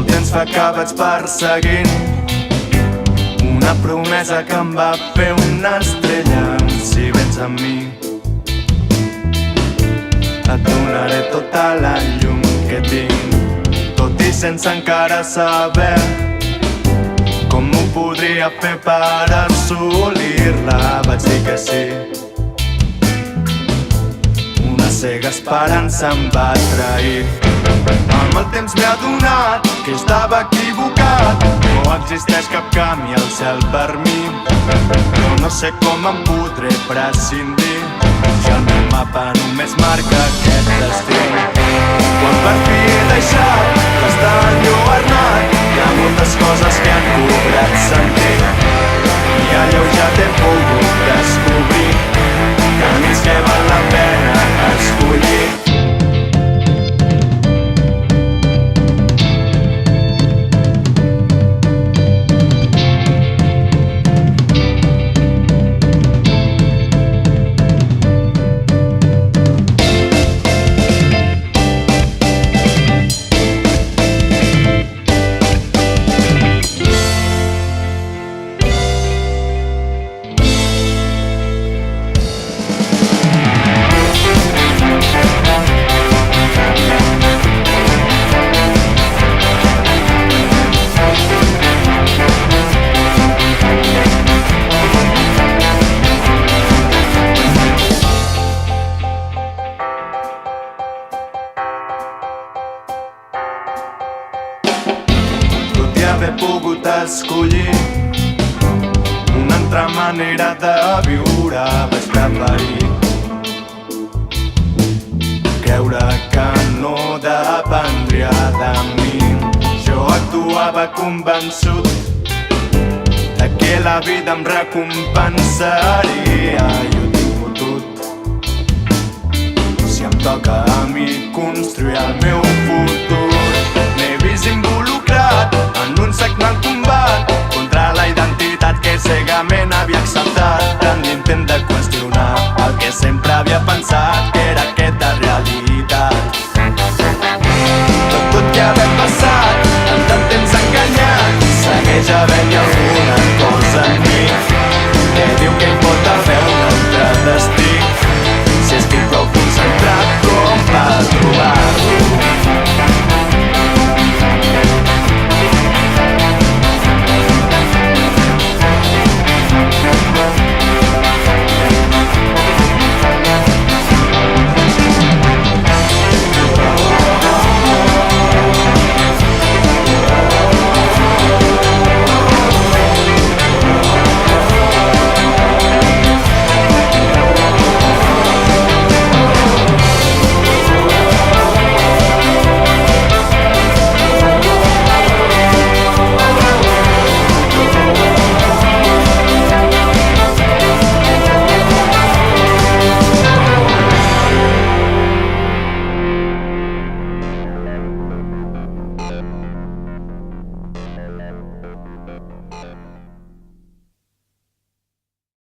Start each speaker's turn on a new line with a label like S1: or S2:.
S1: Molt temps fa que vaig perseguint una promesa que em va fer una estrella. Si vens amb mi et donaré tota la llum que tinc, tot i sense encara saber com ho podria fer per assolir-la. Vaig dir que sí, una cega esperança em va trair. Amb el temps m'he adonat que estava equivocat, no existeix cap camí al cel per mi, però no sé com em podré prescindir si el meu mapa només marca aquest destí. Quan per fi he deixat d'estar enlluernat, hi ha moltes coses que han cobrat sentit i alleujat he pogut descobrir camins que val la pena escollir. Haver pogut escollir una altra manera de viure, vaig preferir creure que no dependria de mi. Jo actuava convençut de que la vida em recompensaria i ho tinc fotut. Si em toca a mi construir el meu futur,